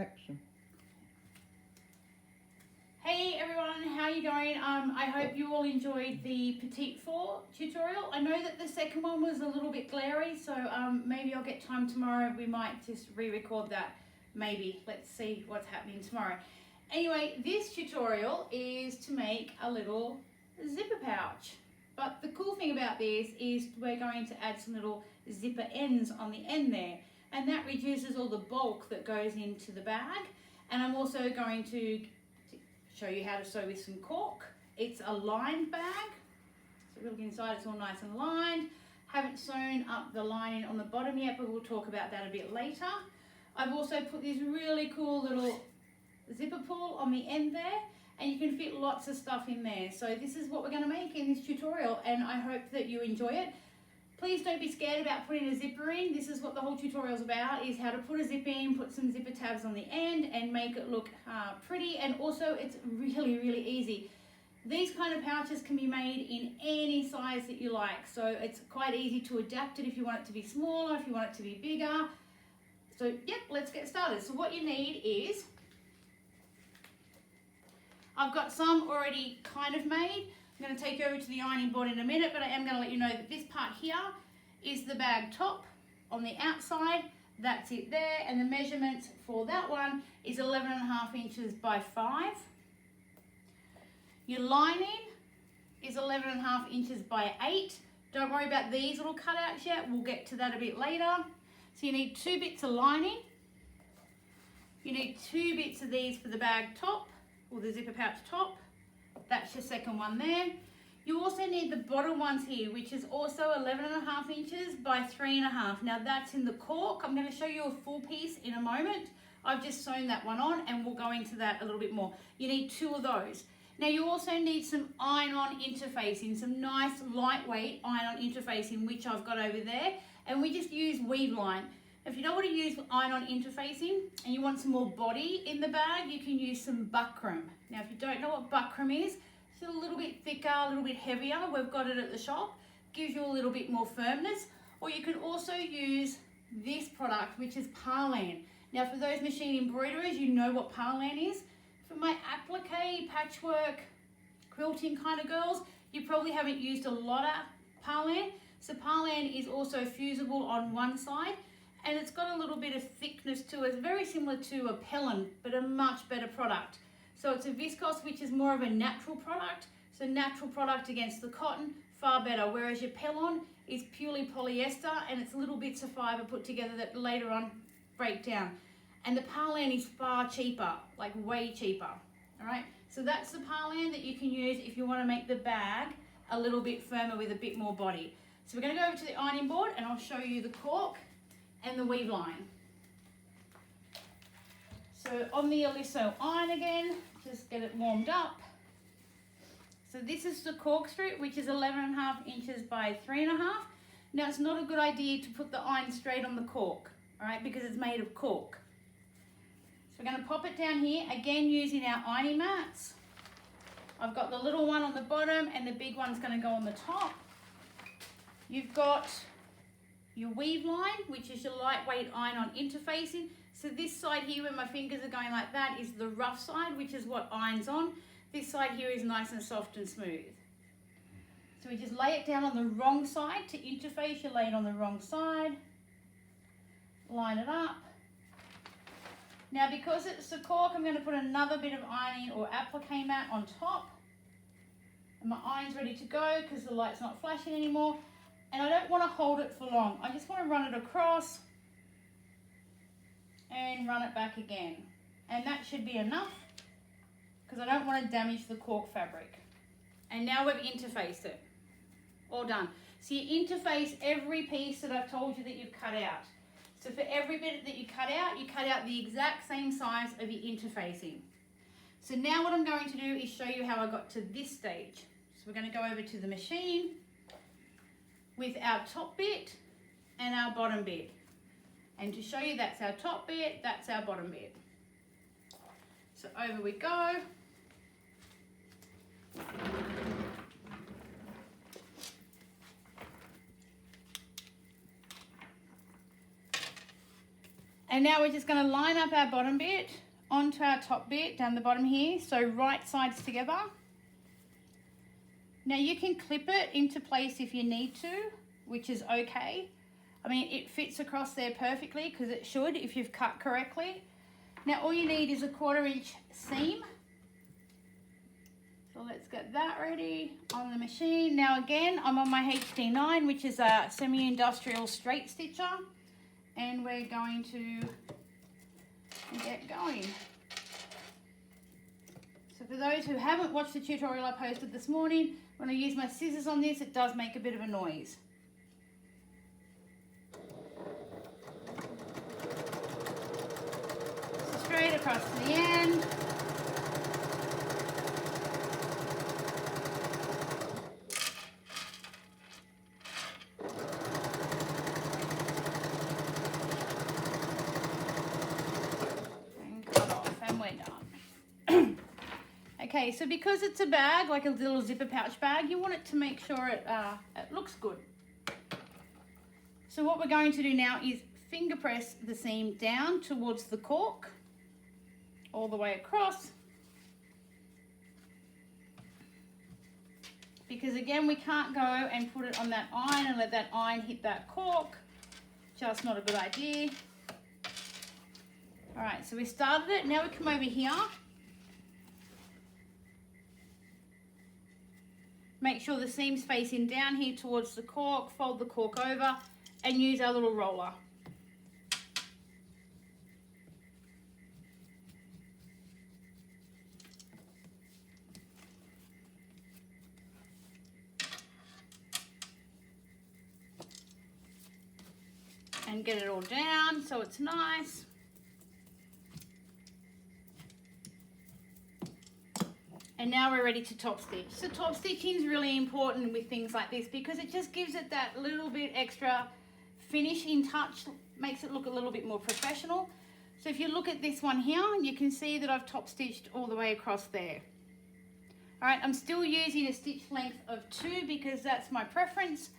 Action. Hey everyone, how are you going? I hope you all enjoyed the Petite Four tutorial. I know that the second one was a little bit glary, so maybe I'll get time tomorrow. We might just re-record that, maybe. Let's see what's happening tomorrow. Anyway, this tutorial is to make a little zipper pouch. But the cool thing about this is we're going to add some little zipper ends on the end there, and that reduces all the bulk that goes into the bag. And I'm also going to show you how to sew with some cork. It's a lined bag, so look inside, it's all nice and lined. Haven't sewn up the lining on the bottom yet, but we'll talk about that a bit later. I've also put this really cool little zipper pull on the end there, and you can fit lots of stuff in there. So this is what we're going to make in this tutorial, and I hope that you enjoy it. Please don't be scared about putting a zipper in. This is what the whole tutorial is about, is how to put a zip in, put some zipper tabs on the end and make it look pretty. And also it's really, really easy. These kind of pouches can be made in any size that you like. So it's quite easy to adapt it if you want it to be smaller, if you want it to be bigger. So yep, let's get started. So what you need is, I've got some already kind of made. I'm going to take you over to the ironing board in a minute, but I am going to let you know that this part here is the bag top on the outside. That's it there, and the measurement for that one is 11.5 inches by 5. Your lining is 11.5 inches by 8. Don't worry about these little cutouts yet, we'll get to that a bit later. So you need 2 bits of lining. You need 2 bits of these for the bag top, or the zipper pouch top. That's your second one there. You also need the bottom ones here, which is also 11.5 inches by 3.5. Now that's in the cork. I'm going to show you a full piece in a moment. I've just sewn that one on, and we'll go into that a little bit more. You need 2 of those. Now you also need some iron-on interfacing, some nice lightweight iron-on interfacing, which I've got over there. And we just use weave line. If you don't want to use iron-on interfacing and you want some more body in the bag, you can use some buckram. Now, if you don't know what buckram is, it's a little bit thicker, a little bit heavier. We've got it at the shop. Gives you a little bit more firmness. Or you can also use this product, which is Parlan. Now, for those machine embroiderers, you know what Parlan is. For my applique, patchwork, quilting kind of girls, you probably haven't used a lot of Parlan. So Parlan is also fusible on one side, and it's got a little bit of thickness to it. It's very similar to a Pellon, but a much better product. So it's a viscose, which is more of a natural product. So natural product against the cotton, far better. Whereas your Pellon is purely polyester, and it's little bits of fibre put together that later on break down. And the Parlan is far cheaper, like way cheaper. All right, so that's the Parlan that you can use if you want to make the bag a little bit firmer with a bit more body. So we're going to go over to the ironing board, and I'll show you the cork and the weave line. So on the Aliso iron again, just get it warmed up. So this is the cork strip, which is 11.5 inches by 3.5. Now it's not a good idea to put the iron straight on the cork, all right, because it's made of cork. So we're going to pop it down here, again using our ironing mats. I've got the little one on the bottom and the big one's going to go on the top. You've got your weave line, which is your lightweight iron-on interfacing. So this side here, where my fingers are going like that, is the rough side, which is what iron's on. This side here is nice and soft and smooth. So we just lay it down on the wrong side to interface. You lay it on the wrong side, line it up. Now because it's the cork, I'm going to put another bit of ironing or applique mat on top. And my iron's ready to go because the light's not flashing anymore. And I don't want to hold it for long. I just want to run it across and run it back again. And that should be enough because I don't want to damage the cork fabric. And now we've interfaced it. All done. So you interface every piece that I've told you that you've cut out. So for every bit that you cut out the exact same size of your interfacing. So now what I'm going to do is show you how I got to this stage. So we're going to go over to the machine with our top bit and our bottom bit. And to show you that's our top bit, that's our bottom bit. So over we go. And now we're just going to line up our bottom bit onto our top bit down the bottom here, so right sides together. Now you can clip it into place if you need to, which is okay. I mean, it fits across there perfectly because it should if you've cut correctly. Now all you need is a 1/4 inch seam. So let's get that ready on the machine. Now again, I'm on my HD9, which is a semi-industrial straight stitcher, and we're going to get going. So for those who haven't watched the tutorial I posted this morning, when I use my scissors on this, it does make a bit of a noise. So straight across to the end. Okay, so because it's a bag, like a little zipper pouch bag, you want it to make sure it looks good. So what we're going to do now is finger press the seam down towards the cork, all the way across. Because again, we can't go and put it on that iron and let that iron hit that cork. Just not a good idea. All right, so we started it. Now we come over here. Make sure the seam's facing down here towards the cork, fold the cork over and use our little roller. And get it all down so it's nice. And now we're ready to top stitch. So top stitching is really important with things like this because it just gives it that little bit extra finishing touch, makes it look a little bit more professional. So if you look at this one here, you can see that I've top stitched all the way across there. All right, I'm still using a stitch length of 2 because that's my preference.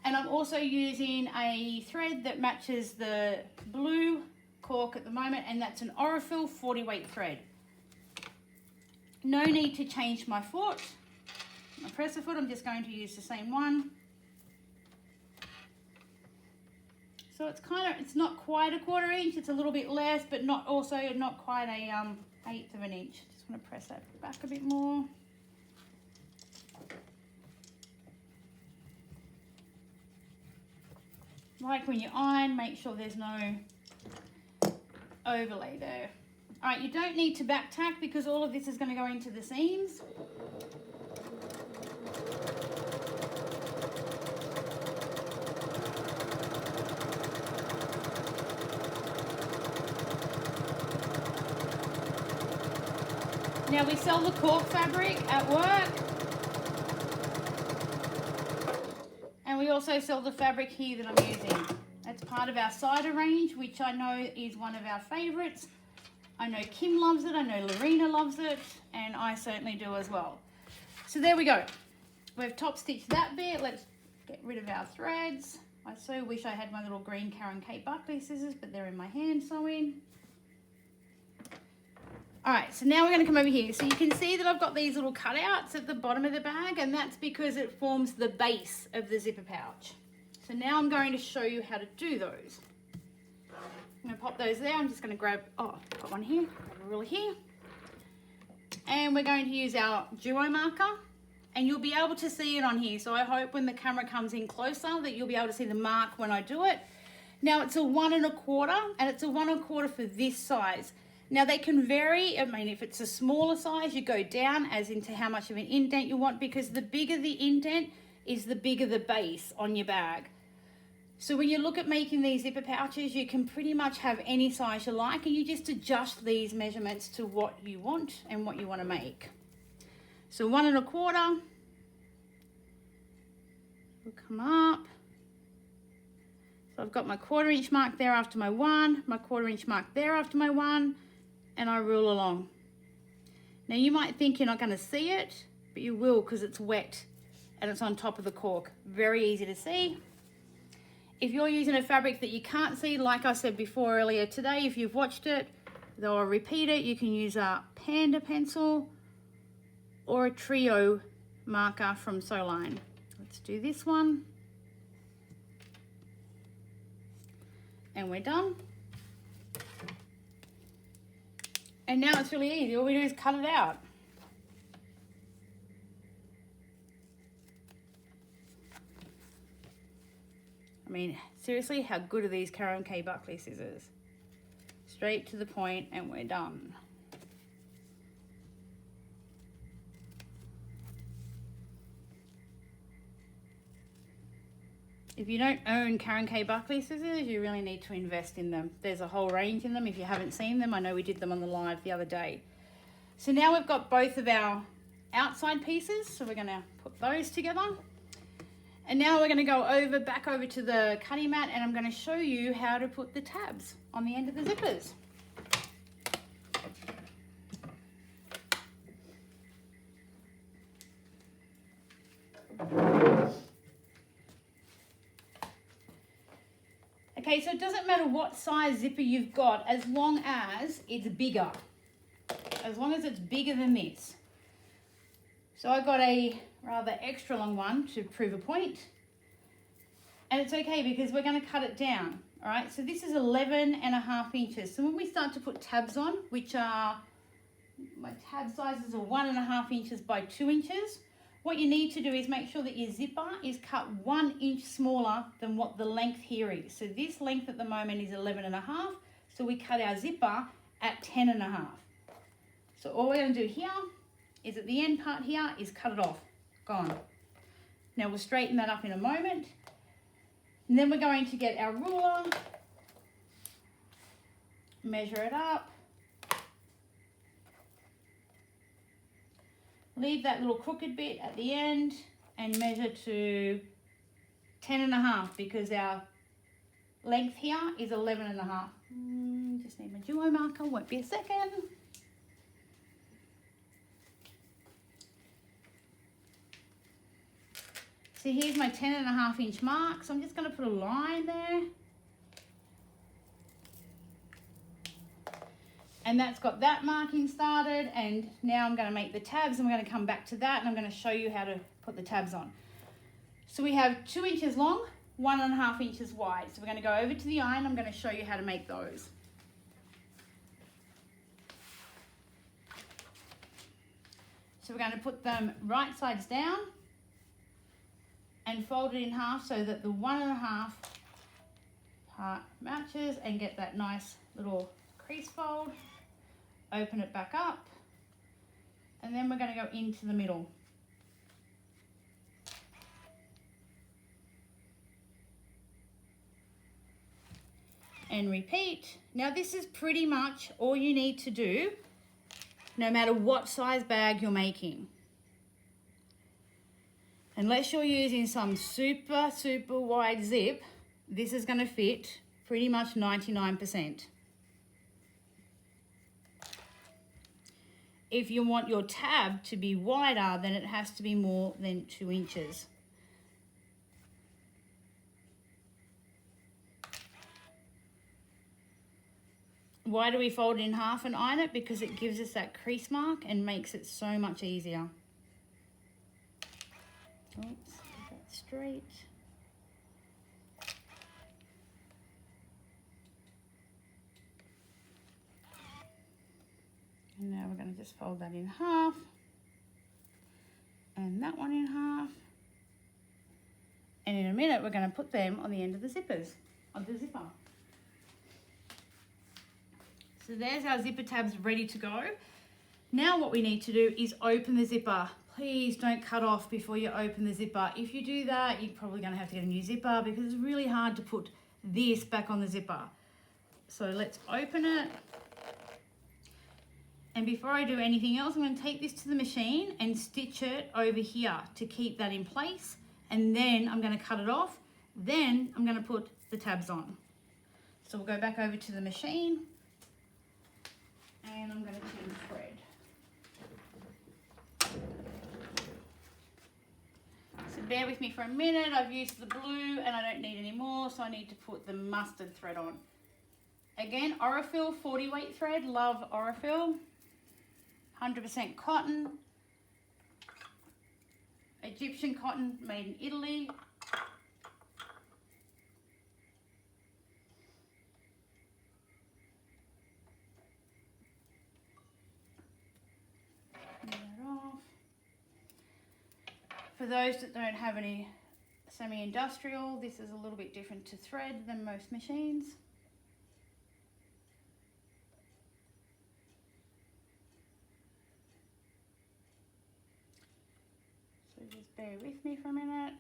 And I'm also using a thread that matches the blue cork at the moment, and that's an Aurifil 40 weight thread. No need to change my foot, my presser foot. I'm just going to use the same one. So it's not quite a 1/4 inch. It's a little bit less, but not quite a 1/8 of an inch. Just want to press that back a bit more. Like when you iron, make sure there's no overlay there. All right, you don't need to back tack because all of this is going to go into the seams. Now we sell the cork fabric at work. And we also sell the fabric here that I'm using. That's part of our cider range, which I know is one of our favorites. I know Kim loves it, I know Lorena loves it, and I certainly do as well. So there we go. We've top stitched that bit. Let's get rid of our threads. I so wish I had my little green Karen Kate Buckley scissors, but they're in my hand sewing. All right, so now we're going to come over here. So you can see that I've got these little cutouts at the bottom of the bag, and that's because it forms the base of the zipper pouch. So now I'm going to show you how to do those. I'm going to pop those there. I'm just going to grab, I've got one here, grab a ruler here. And we're going to use our duo marker, and you'll be able to see it on here. So I hope when the camera comes in closer that you'll be able to see the mark when I do it. Now it's a 1 1/4, and it's a 1 1/4 for this size. Now they can vary. I mean, if it's a smaller size, you go down as into how much of an indent you want, because the bigger the indent is the bigger the base on your bag. So when you look at making these zipper pouches, you can pretty much have any size you like, and you just adjust these measurements to what you want and what you want to make. So 1 1/4 will come up. So I've got my 1/4 inch mark there after my 1, my 1/4 inch mark there after my 1, and I rule along. Now you might think you're not going to see it, but you will, because it's wet and it's on top of the cork. Very easy to see. If you're using a fabric that you can't see, like I said before earlier today, if you've watched it, though I'll repeat it, you can use a Panda pencil or a Trio marker from Soline. Let's do this one. And we're done. And now it's really easy. All we do is cut it out. I mean, seriously, how good are these Karen K. Buckley scissors? Straight to the point and we're done. If you don't own Karen K. Buckley scissors, you really need to invest in them. There's a whole range in them. If you haven't seen them, I know we did them on the live the other day. So now we've got both of our outside pieces, so we're gonna put those together. And now we're gonna go back over to the cutting mat, and I'm gonna show you how to put the tabs on the end of the zippers. Okay, so it doesn't matter what size zipper you've got, as long as it's bigger. As long as it's bigger than this. So I got a rather extra long one to prove a point. And it's okay because we're going to cut it down. All right, so this is 11.5 inches. So when we start to put tabs on, which are, my tab sizes are 1.5 inches by 2 inches. What you need to do is make sure that your zipper is cut 1 inch smaller than what the length here is. So this length at the moment is 11.5. So we cut our zipper at 10.5. So all we're going to do here is at the end part here is cut it off. Gone. Now we'll straighten that up in a moment. And then we're going to get our ruler, measure it up. Leave that little crooked bit at the end and measure to 10.5 because our length here is 11.5. Just need my duo marker, won't be a second. So here's my 10.5 inch mark. So I'm just going to put a line there. And that's got that marking started, and now I'm going to make the tabs, and we're going to come back to that, and I'm going to show you how to put the tabs on. So we have 2 inches long, 1.5 inches wide. So we're going to go over to the iron. I'm going to show you how to make those. So we're going to put them right sides down and fold it in half so that the 1.5 part matches, and get that nice little crease fold. Open it back up, and then we're going to go into the middle. And repeat. Now this is pretty much all you need to do, no matter what size bag you're making. Unless you're using some super wide zip, this is going to fit pretty much 99%. If you want your tab to be wider, then it has to be more than 2 inches. Why do we fold it in half and iron it? Because it gives us that crease mark and makes it so much easier. Oops, get that straight. And now we're going to just fold that in half, and that one in half. And in a minute, we're going to put them on the end of the zippers, of the zipper. So there's our zipper tabs ready to go. Now what we need to do is open the zipper. Please don't cut off before you open the zipper. If you do that, you're probably going to have to get a new zipper because it's really hard to put this back on the zipper. So let's open it. And before I do anything else, I'm going to take this to the machine and stitch it over here to keep that in place. And then I'm going to cut it off. Then I'm going to put the tabs on. So we'll go back over to the machine. And I'm going to turn thread. So bear with me for a minute. I've used the blue and I don't need any more, so I need to put the mustard thread on. Again, Orifil 40 weight thread, love Orifil. 100% cotton. Egyptian cotton made in Italy. For those that don't have any semi-industrial, this is a little bit different to thread than most machines. So just bear with me for a minute.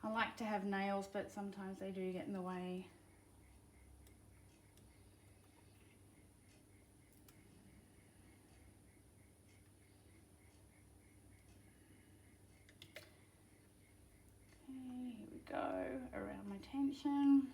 I like to have nails, but sometimes they do get in the way. Go around my tension.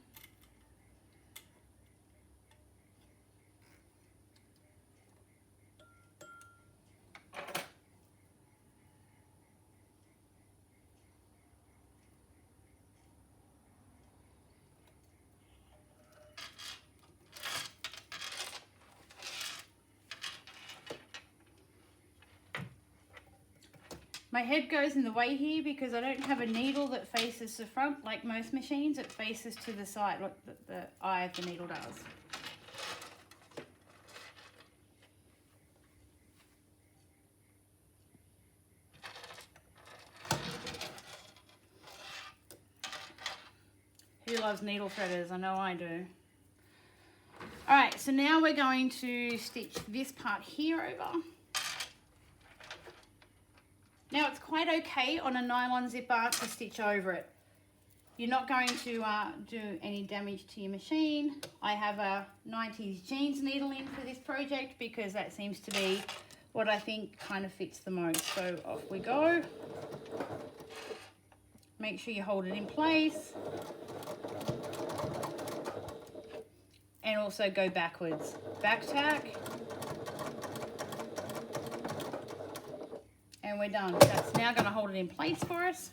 My head goes in the way here because I don't have a needle that faces the front like most machines. It faces to the side, like the eye of the needle does. Who loves needle threaders? I know I do. All right, so now we're going to stitch this part here over. Now it's quite okay on a nylon zipper to stitch over it. You're not going to do any damage to your machine. I have a 90s jeans needle in for this project because that seems to be what I think kind of fits the most. So off we go. Make sure you hold it in place. And also go backwards. Back tack. And we're done. That's now going to hold it in place for us.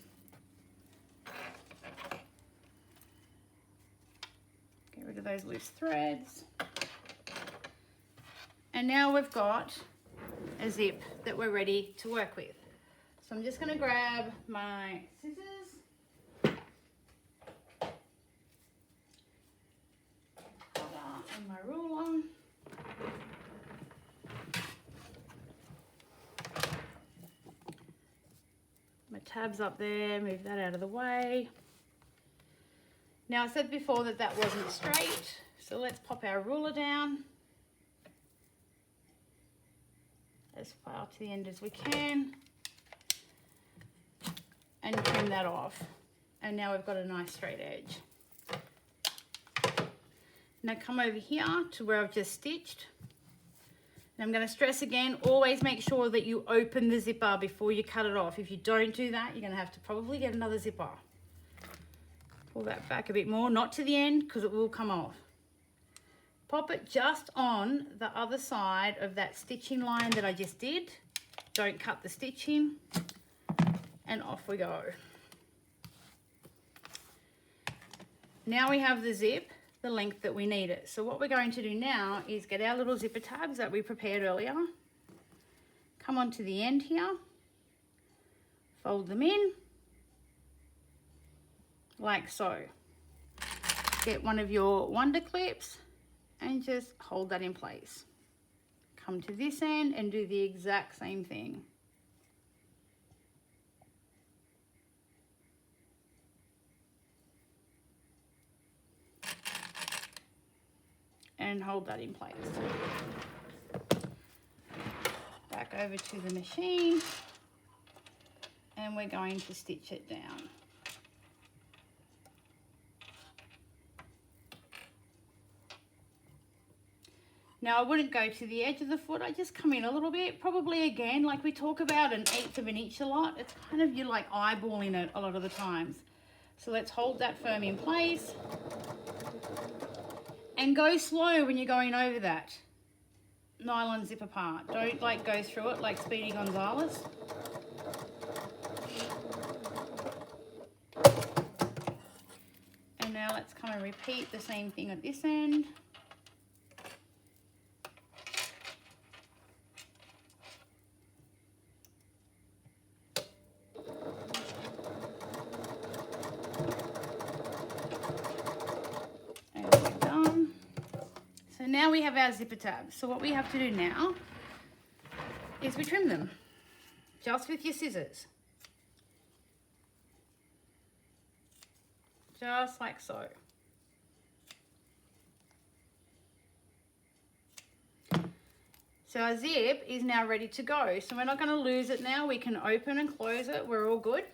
Get rid of those loose threads. And now we've got a zip that we're ready to work with. So I'm just going to grab my scissors. And my ruler. My tab's up there, move that out of the way. Now I said before that that wasn't straight, so let's pop our ruler down as far to the end as we can and trim that off. And now we've got a nice straight edge. Now come over here to where I've just stitched. And I'm going to stress again, always make sure that you open the zipper before you cut it off. If you don't do that, you're going to have to probably get another zipper. Pull that back a bit more, not to the end because it will come off. Pop it just on the other side of that stitching line that I just did. Don't cut the stitching. And off we go. Now we have the zip the length that we need it. So what we're going to do now is get our little zipper tabs that we prepared earlier. Come on to the end here. Fold them in. Like so. Get one of your wonder clips and just hold that in place. Come to this end and do the exact same thing. And hold that in place. Back over to the machine and we're going to stitch it down. Now I wouldn't go to the edge of the foot, I just come in a little bit, probably again, like we talk about 1/8 of an inch a lot. It's kind of, you're like eyeballing it a lot of the times. So let's hold that firm in place. And go slow when you're going over that. nylon zipper part. Don't like go through it like Speedy Gonzales. And now let's kind of repeat the same thing at this end. Now we have our zipper tabs. So what we have to do now is we trim them just with your scissors. Just like so. So our zip is now ready to go. So we're not going to lose it now. We can open and close it. We're all good.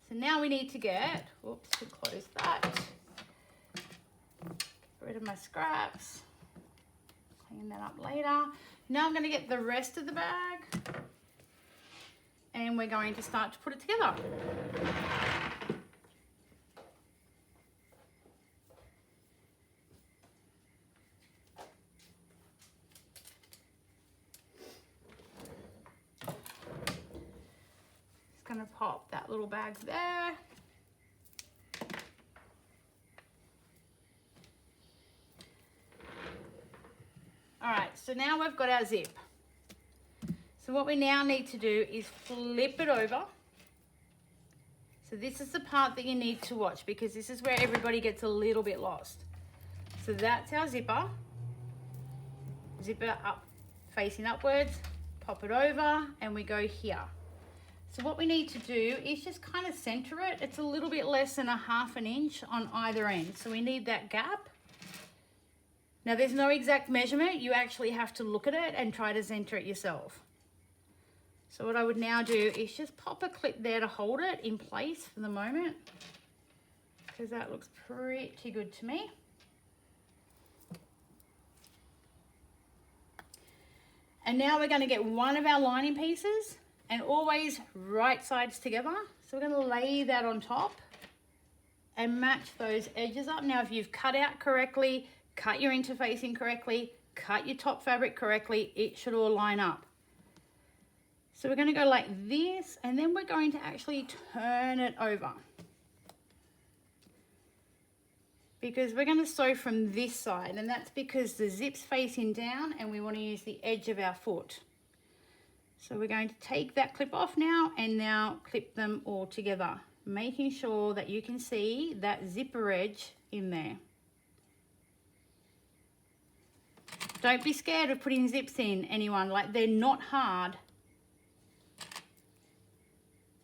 So now we need to get, whoops, to close that. Get rid of my scraps. Clean that up later. Now I'm going to get the rest of the bag and we're going to start to put it together. Just going to pop that little bag there. All right, so now we've got our zip. So what we now need to do is flip it over. So this is the part that you need to watch because this is where everybody gets a little bit lost. So that's our zipper. Zipper up, facing upwards, pop it over, and we go here. So what we need to do is just kind of center it. It's a little bit less than 1/2 inch on either end. So we need that gap. Now there's no exact measurement, you actually have to look at it and try to center it yourself. So what I would now do is just pop a clip there to hold it in place for the moment, because that looks pretty good to me. And now we're going to get one of our lining pieces and always right sides together. So we're going to lay that on top and match those edges up. Now if you've cut out correctly, cut your interfacing correctly, cut your top fabric correctly, it should all line up. So we're going to go like this, and then we're going to actually turn it over. Because we're going to sew from this side, and that's because the zip's facing down and we want to use the edge of our foot. So we're going to take that clip off now and now clip them all together, making sure that you can see that zipper edge in there. Don't be scared of putting zips in, anyone. Like, they're not hard.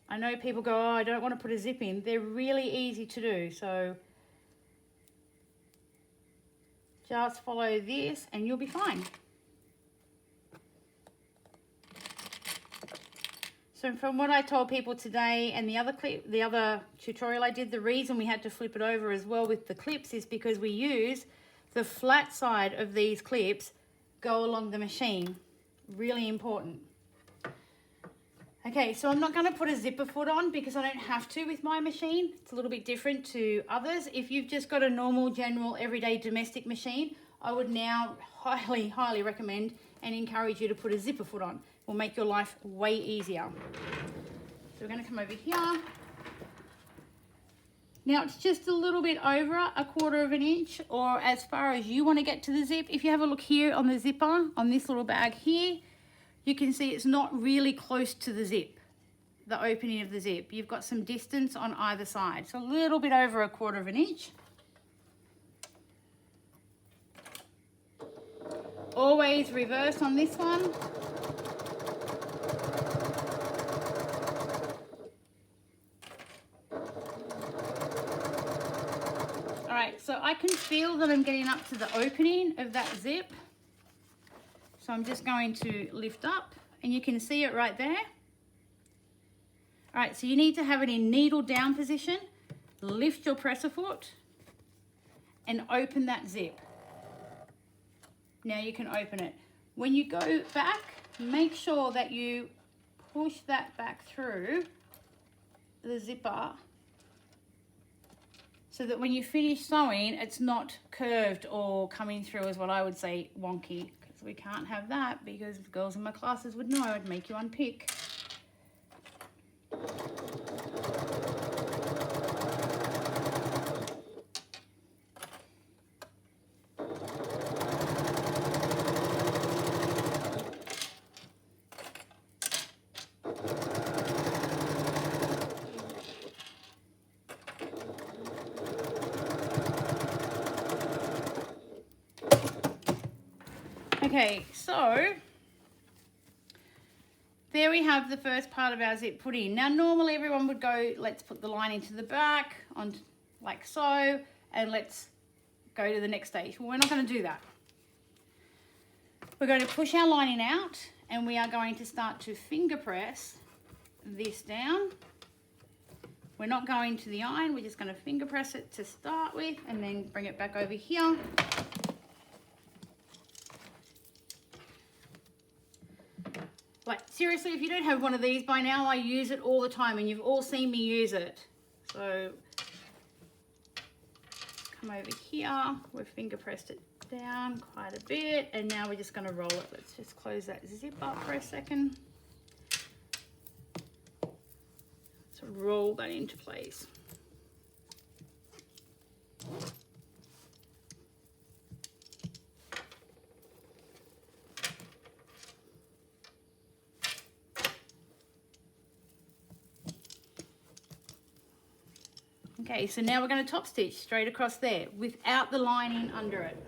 I know people go, oh, I don't want to put a zip in. They're really easy to do. So just follow this and you'll be fine. So from what I told people today and the other tutorial I did, the reason we had to flip it over as well with the clips is because we use the flat side of these clips go along the machine. Really important. Okay, so I'm not going to put a zipper foot on because I don't have to with my machine. It's a little bit different to others. If you've just got a normal, general, everyday domestic machine, I would now highly, highly recommend and encourage you to put a zipper foot on. It will make your life way easier. So we're going to come over here. Now it's just a little bit over 1/4 inch, or as far as you want to get to the zip. If you have a look here on the zipper, on this little bag here, you can see it's not really close to the zip, the opening of the zip. You've got some distance on either side. So a little bit over 1/4 inch. Always reverse on this one. Alright, so I can feel that I'm getting up to the opening of that zip. So I'm just going to lift up and you can see it right there. Alright, so you need to have it in needle down position. Lift your presser foot and open that zip. Now you can open it. When you go back, make sure that you push that back through the zipper so that when you finish sewing, it's not curved or coming through as what I would say wonky. So we can't have that because the girls in my classes would know I'd make you unpick. Okay, so there we have the first part of our zip put in. Now normally everyone would go, let's put the line into the back on like so, and let's go to the next stage. Well, we're not going to do that. We're going to push our lining out, and we are going to start to finger press this down. We're not going to the iron, we're just going to finger press it to start with, and then bring it back over here. Like, seriously, if you don't have one of these by now, I use it all the time, and you've all seen me use it. So, come over here, we've finger pressed it down quite a bit, and now we're just going to roll it. Let's just close that zip up for a second. So roll that into place. Okay, so now we're going to top stitch straight across there without the lining under it.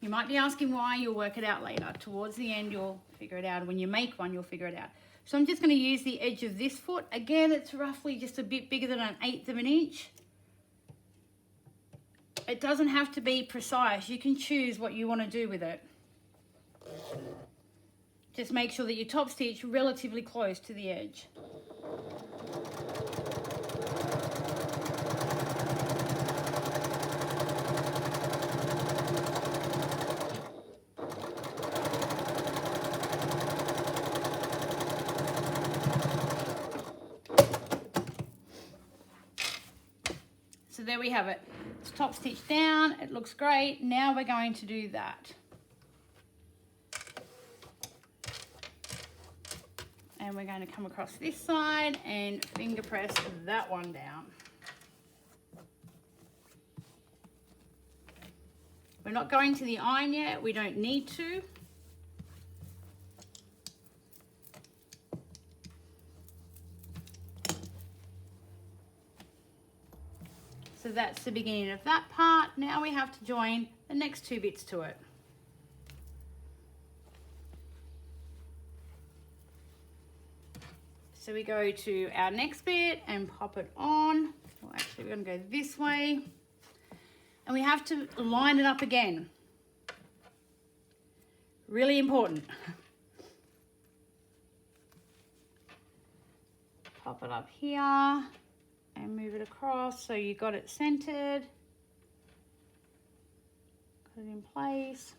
You might be asking why, you'll work it out later. Towards the end, you'll figure it out. When you make one, you'll figure it out. So I'm just going to use the edge of this foot. Again, it's roughly just a bit bigger than 1/8 of an inch. It doesn't have to be precise. You can choose what you want to do with it. Just make sure that you top stitch relatively close to the edge. So there we have it. It's top stitched down. It looks great. Now we're going to do that. And we're going to come across this side and finger press that one down. We're not going to the iron yet. We don't need to. So that's the beginning of that part. Now we have to join the next 2 bits to it. So we go to our next bit and pop it on. Well, actually, we're going to go this way. And we have to line it up again. Really important. Pop it up here and move it across so you got it centered. Put it in place.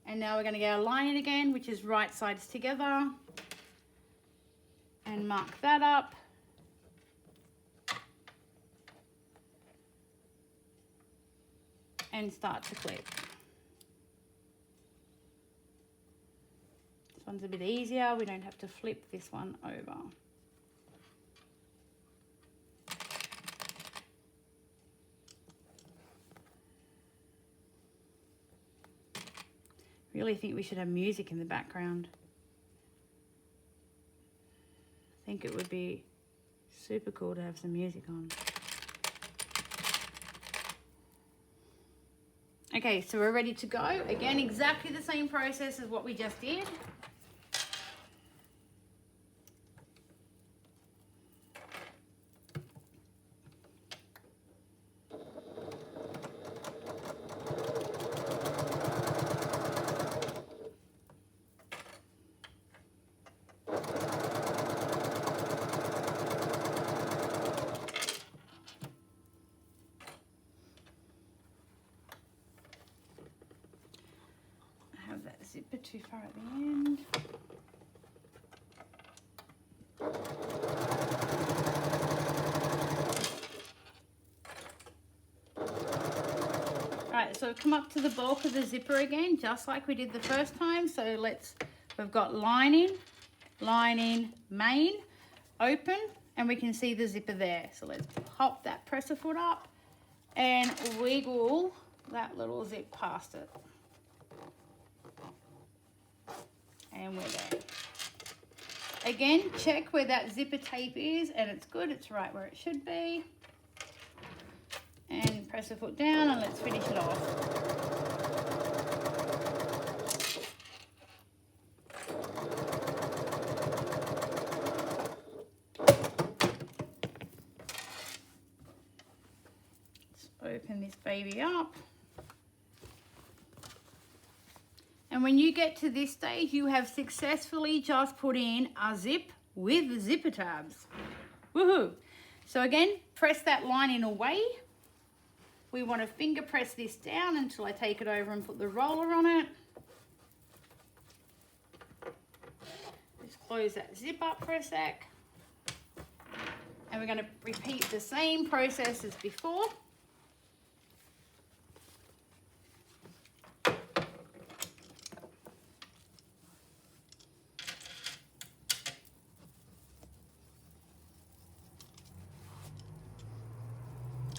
And now we're going to go line it again, which is right sides together. And mark that up. And start to clip. This one's a bit easier. We don't have to flip this one over. Really think we should have music in the background. I think it would be super cool to have some music on. Okay, so we're ready to go. Again, exactly the same process as what we just did. Zipper too far at the end. Right, right, so I've come up to the bulk of the zipper again, just like we did the first time. So we've got lining, main, open, and we can see the zipper there. So let's pop that presser foot up and wiggle that little zip past it. And we're there. Again, check where that zipper tape is, and it's good, it's right where it should be. And press the foot down, and let's finish it off. Let's open this baby up. And when you get to this stage, you have successfully just put in a zip with zipper tabs. Woohoo! So again, press that lining away. We want to finger press this down until I take it over and put the roller on it. Just close that zip up for a sec. And we're going to repeat the same process as before.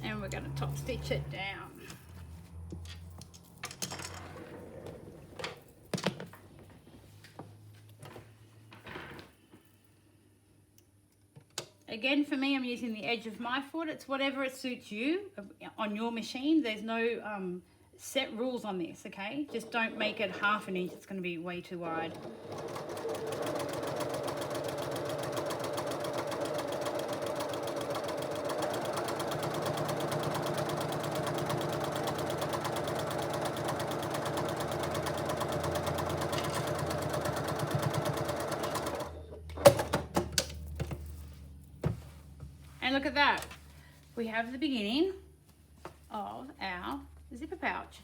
And we're going to top stitch it down. Again, for me, I'm using the edge of my foot. It's whatever it suits you on your machine. There's no set rules on this, okay? Just don't make it 1/2 inch. It's going to be way too wide. And look at that, we have the beginning of our zipper pouch.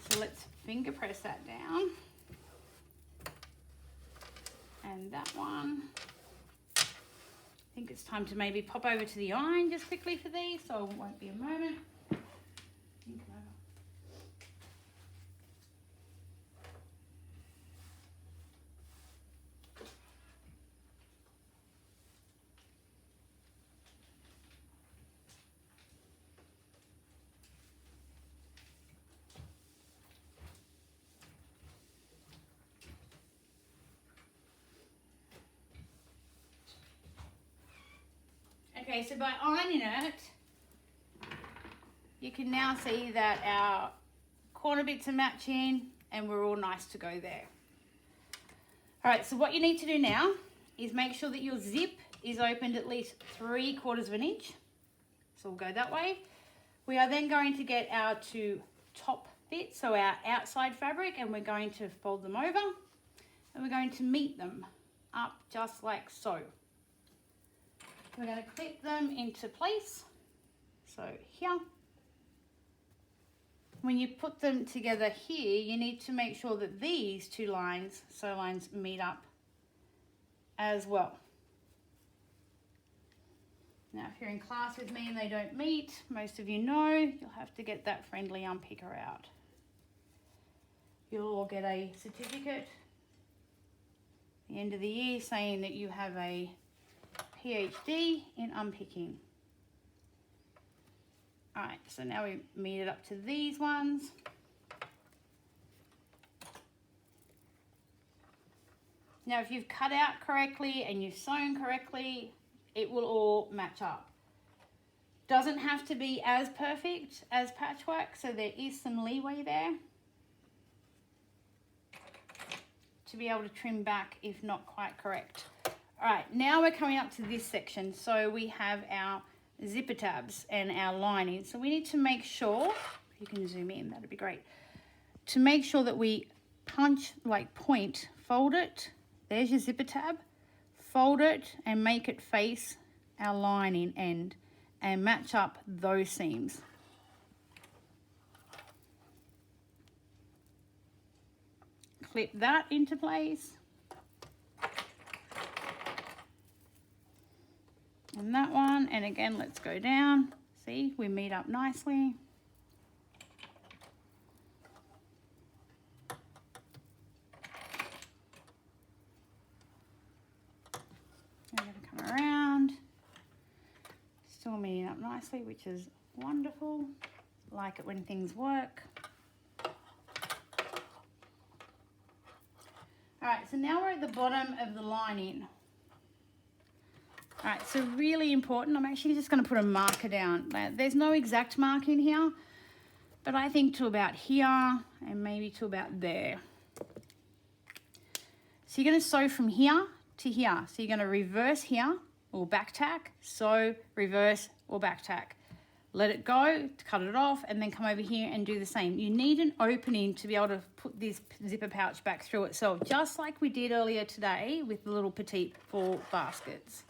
So let's finger press that down. And that one. I think it's time to maybe pop over to the iron just quickly for these, so it won't be a moment. Okay, so by ironing it, you can now see that our corner bits are matching and we're all nice to go there. All right, so what you need to do now is make sure that your zip is opened at least 3/4 of an inch. So we'll go that way. We are then going to get our 2 top bits, so our outside fabric, and we're going to fold them over and we're going to meet them up just like so. We're going to clip them into place, so here. When you put them together here, you need to make sure that these 2 lines, sew lines, meet up as well. Now, if you're in class with me and they don't meet, most of you know, you'll have to get that friendly unpicker out. You'll all get a certificate at the end of the year saying that you have a PhD in unpicking. All right, so now we meet it up to these ones. Now, if you've cut out correctly and you've sewn correctly, it will all match up. Doesn't have to be as perfect as patchwork, so there is some leeway there to be able to trim back if not quite correct. All right, now we're coming up to this section. So we have our zipper tabs and our lining. So we need to make sure, if you can zoom in, that'd be great, to make sure that we punch, like point, fold it. There's your zipper tab. Fold it and make it face our lining end and match up those seams. Clip that into place. And that one, and again, let's go down. See, we meet up nicely. still meeting up nicely, which is wonderful. Like it when things work. All right, so now we're at the bottom of the lining. All right, so really important, I'm actually just going to put a marker down. There's no exact mark in here, but I think to about here and maybe to about there. So you're going to sew from here to here. So you're going to reverse here or back tack, sew, reverse or back tack. Let it go, cut it off, and then come over here and do the same. You need an opening to be able to put this zipper pouch back through itself, just like we did earlier today with the little petite for baskets.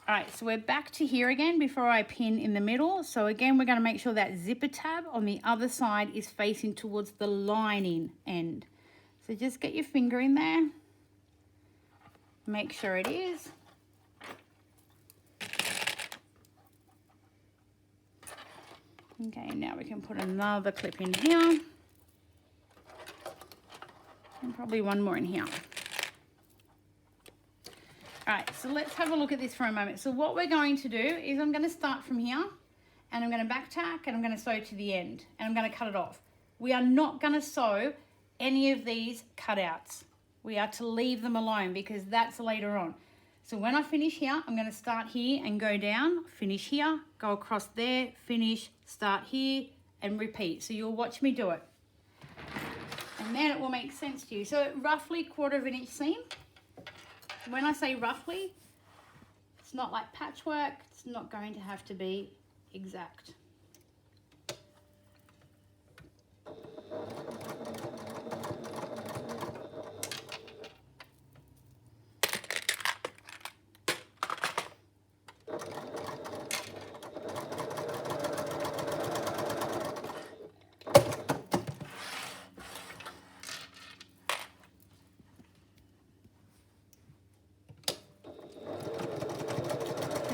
All right, so we're back to here again before I pin in the middle. So again, we're going to make sure that zipper tab on the other side is facing towards the lining end. So just get your finger in there. Make sure it is. Okay, now we can put another clip in here. And probably one more in here. All right, so let's have a look at this for a moment. So what we're going to do is I'm going to start from here and I'm going to back tack and I'm going to sew to the end and I'm going to cut it off. We are not going to sew any of these cutouts. We are to leave them alone because that's later on. So when I finish here, I'm going to start here and go down, finish here, go across there, finish, start here, and repeat. So you'll watch me do it. And then it will make sense to you. So roughly 1/4 inch seam. When I say roughly, it's not like patchwork. It's not going to have to be exact.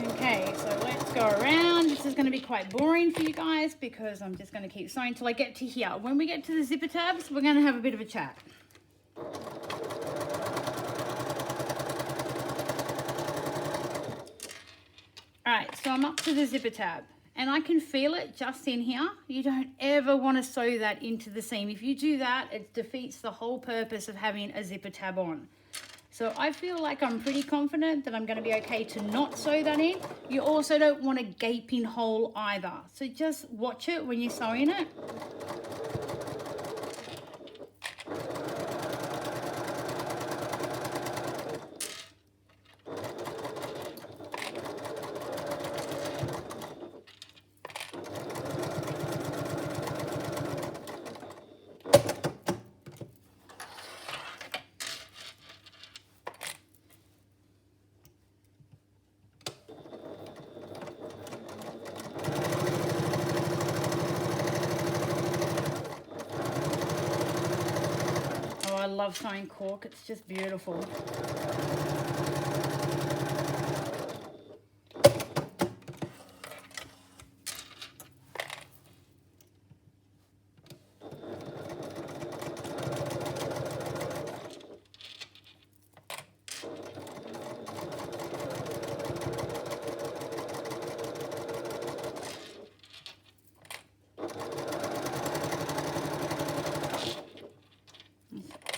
Okay, so let's go around. This is going to be quite boring for you guys because I'm just going to keep sewing until I get to here. When we get to the zipper tabs, we're going to have a bit of a chat. All right, so I'm up to the zipper tab and I can feel it just in here. You don't ever want to sew that into the seam. If you do that, it defeats the whole purpose of having a zipper tab on. So I feel like I'm pretty confident that I'm going to be okay to not sew that in. You also don't want a gaping hole either. So just watch it when you're sewing it. I love sewing cork, it's just beautiful.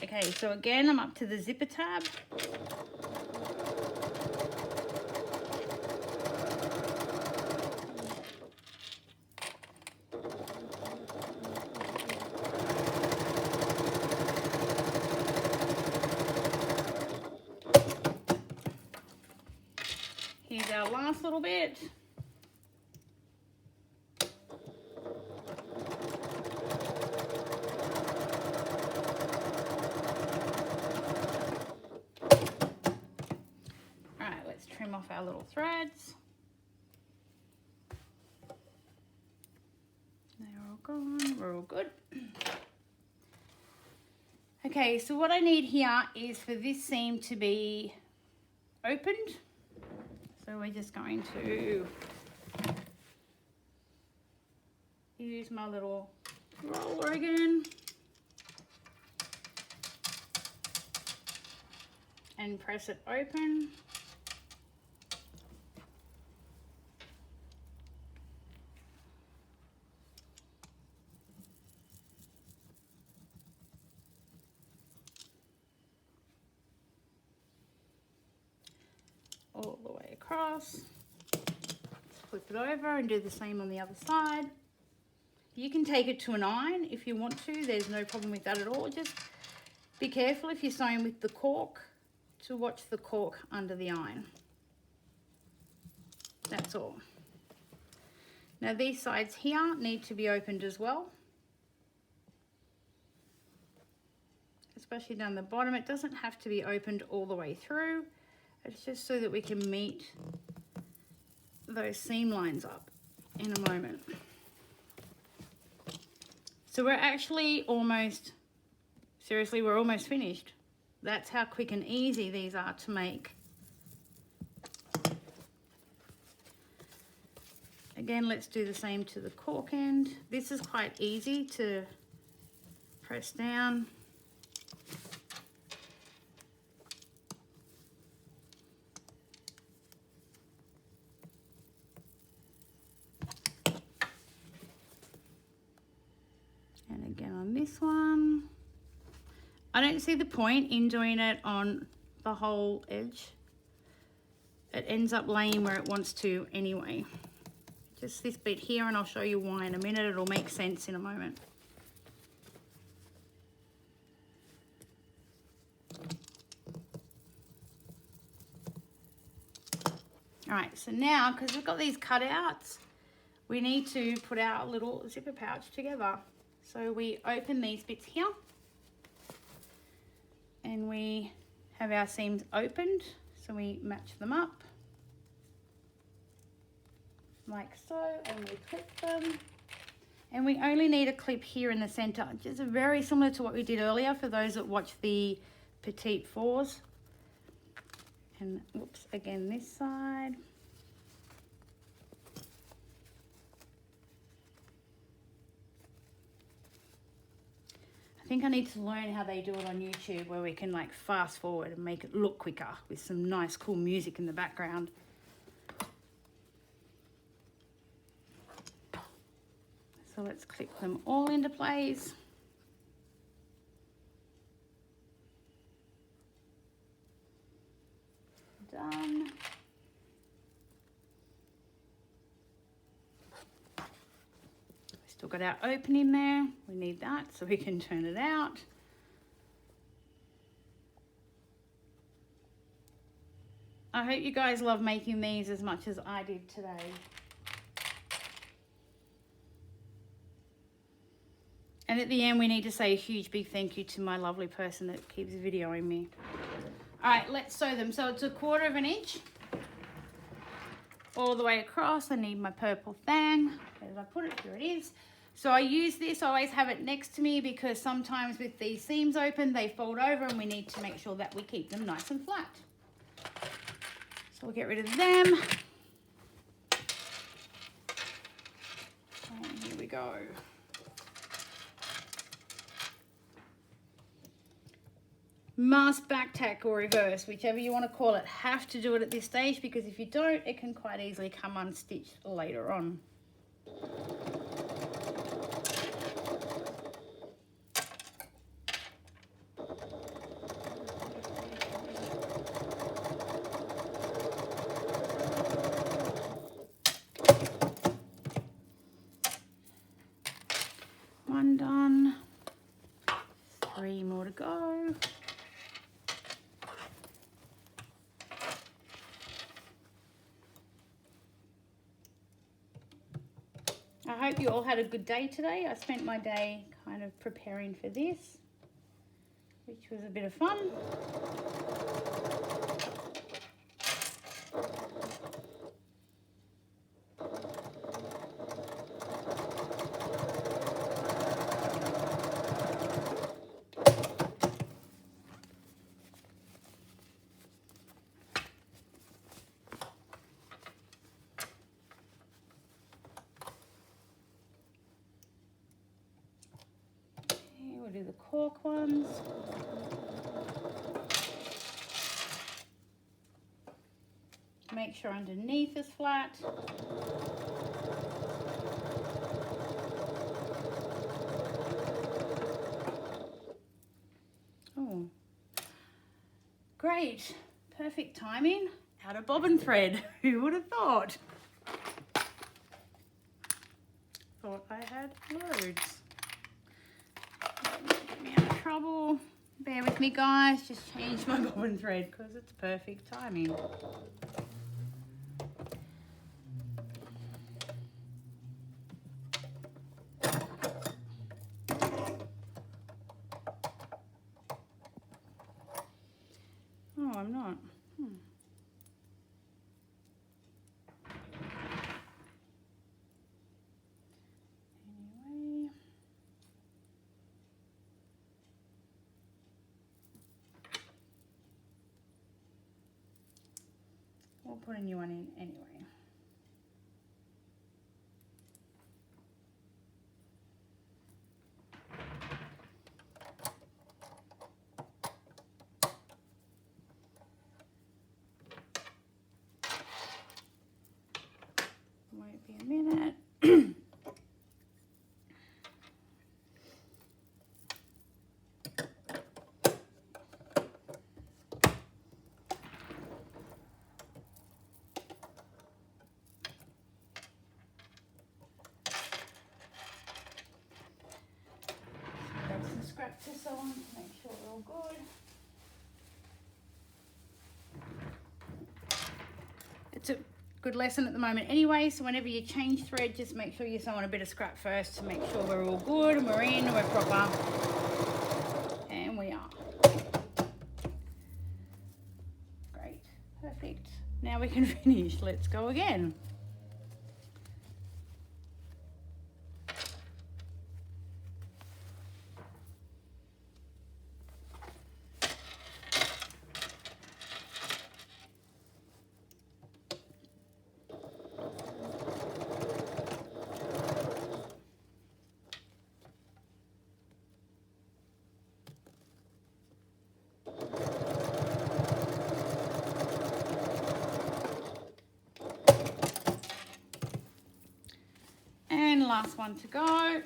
Okay, so again, I'm up to the zipper tab. Here's our last little bit. Trim off our little threads. They're all gone, we're all good. Okay, so what I need here is for this seam to be opened. So we're just going to use my little roller again. and press it open. All the way across. Flip it over and do the same on the other side. You can take it to a 9 if you want to. There's no problem with that at all. Just be careful if you're sewing with the cork to watch the cork under the iron. That's all. Now these sides here need to be opened as well. Especially down the bottom. It doesn't have to be opened all the way through. It's just so that we can meet those seam lines up in a moment. So we're actually almost, seriously, we're almost finished. That's how quick and easy these are to make. Again, let's do the same to the cork end. This is quite easy to press down. And again on this one. I don't see the point in doing it on the whole edge. It ends up laying where it wants to anyway. Just this bit here, and I'll show you why in a minute. It'll make sense in a moment. All right, so now, because we've got these cutouts, we need to put our little zipper pouch together. So we open these bits here, and we have our seams opened, so we match them up like so, and we clip them, and we only need a clip here in the center, just very similar to what we did earlier for those that watch the petite fours. And whoops, again this side. I think I need to learn how they do it on YouTube, where we can like fast forward and make it look quicker with some nice cool music in the background. So let's clip them all into place. Done. Still got our opening there. We need that so we can turn it out. I hope you guys love making these as much as I did today. And at the end, we need to say a huge big thank you to my lovely person that keeps videoing me. All right, let's sew them. So it's 1/4 inch all the way across. I need my purple thang. Where did I put it? Here it is. So I use this, I always have it next to me, because sometimes with these seams open, they fold over, and we need to make sure that we keep them nice and flat. So we'll get rid of them. And here we go. Must back tack or reverse, whichever you want to call it. Have to do it at this stage, because if you don't, it can quite easily come unstitched later on. One done. 3 more to go. I hope you all had a good day today. I spent my day kind of preparing for this, which was a bit of fun. Do the cork ones. Make sure underneath is flat. Oh, great. Perfect timing. Out of bobbin thread. Who would have thought? Thought I had loads. Don't get me out of trouble. Bear with me, guys. Just changed my bobbin thread because it's perfect timing. Oh, I'm not. Anyway. We'll put a new one in anyway. Won't be a minute. Grab some scrap tissue on to make sure we're all good. It's a good lesson at the moment anyway, so whenever you change thread, just make sure you sew on a bit of scrap first to make sure we're all good and we're in and we're proper. And we are. Great, perfect. Now we can finish. Let's go again. And last one to go.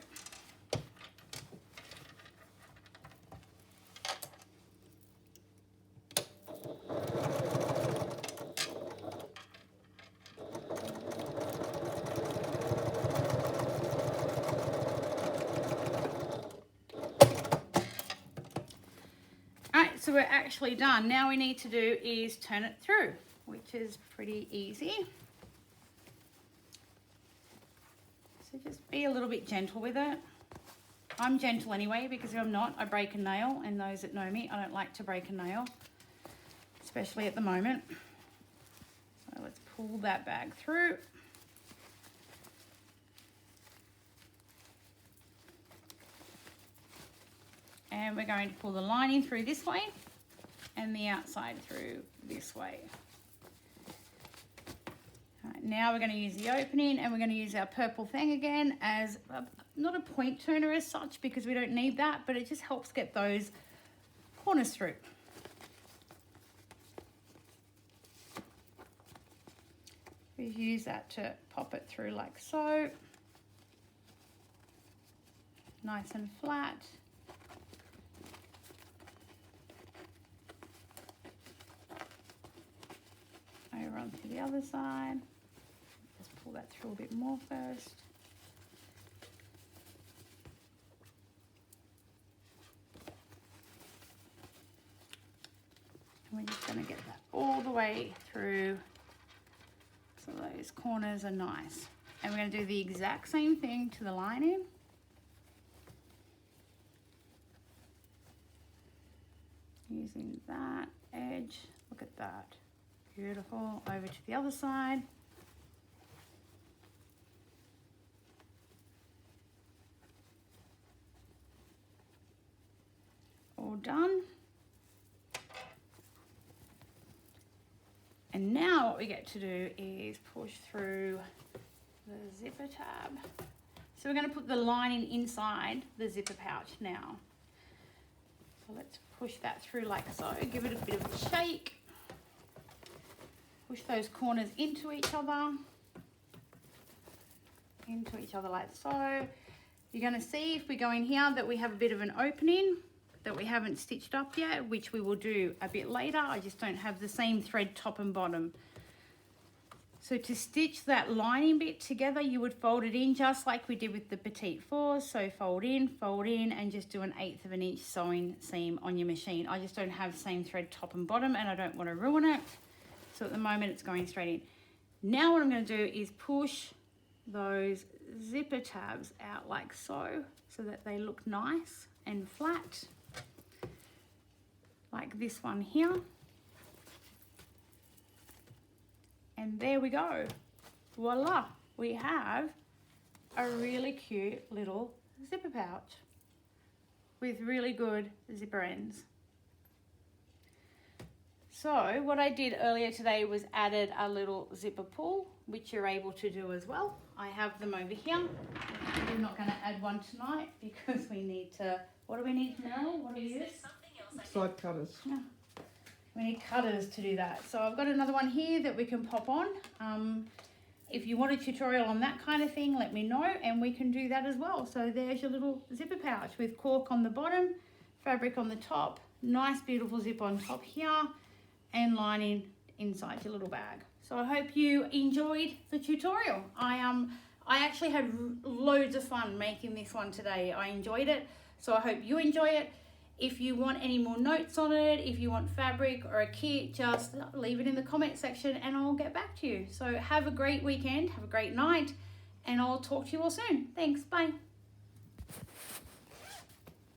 So we're actually done. Now we need to do is turn it through, which is pretty easy. So just be a little bit gentle with it. I'm gentle anyway, because if I'm not, I break a nail, and those that know me, I don't like to break a nail, especially at the moment. So let's pull that bag through. And we're going to pull the lining through this way and the outside through this way. All right, now we're going to use the opening, and we're going to use our purple thing again as not a point turner as such, because we don't need that, but it just helps get those corners through. We use that to pop it through like so. Nice and flat. Over onto the other side. Just pull that through a bit more first. And we're just going to get that all the way through so those corners are nice. And we're going to do the exact same thing to the lining. Using that edge, look at that. Beautiful. Over to the other side. All done. And now what we get to do is push through the zipper tab. So we're going to put the lining inside the zipper pouch now. So let's push that through like so. Give it a bit of a shake. Push those corners into each other like so. You're going to see if we go in here that we have a bit of an opening that we haven't stitched up yet, which we will do a bit later. I just don't have the same thread top and bottom. So to stitch that lining bit together, you would fold it in just like we did with the petite fours. So fold in, and just do an 1/8 of an inch sewing seam on your machine. I just don't have the same thread top and bottom, and I don't want to ruin it. So at the moment it's going straight in. Now what I'm going to do is push those zipper tabs out like so that they look nice and flat, like this one here. And there we go. Voila, we have a really cute little zipper pouch with really good zipper ends. So what I did earlier today was added a little zipper pull, which you're able to do as well. I have them over here. We're not going to add one tonight because we need to, what do we need now? What do we use? Side cutters. Yeah. We need cutters to do that. So I've got another one here that we can pop on. If you want a tutorial on that kind of thing, let me know and we can do that as well. So there's your little zipper pouch with cork on the bottom, fabric on the top, nice beautiful zip on top here, and lining inside your little bag. So I hope you enjoyed the tutorial. I actually had loads of fun making this one today. I enjoyed it, so I hope you enjoy it. If you want any more notes on it, if you want fabric or a kit, just leave it in the comment section and I'll get back to you. So have a great weekend, have a great night, and I'll talk to you all soon. Thanks, bye.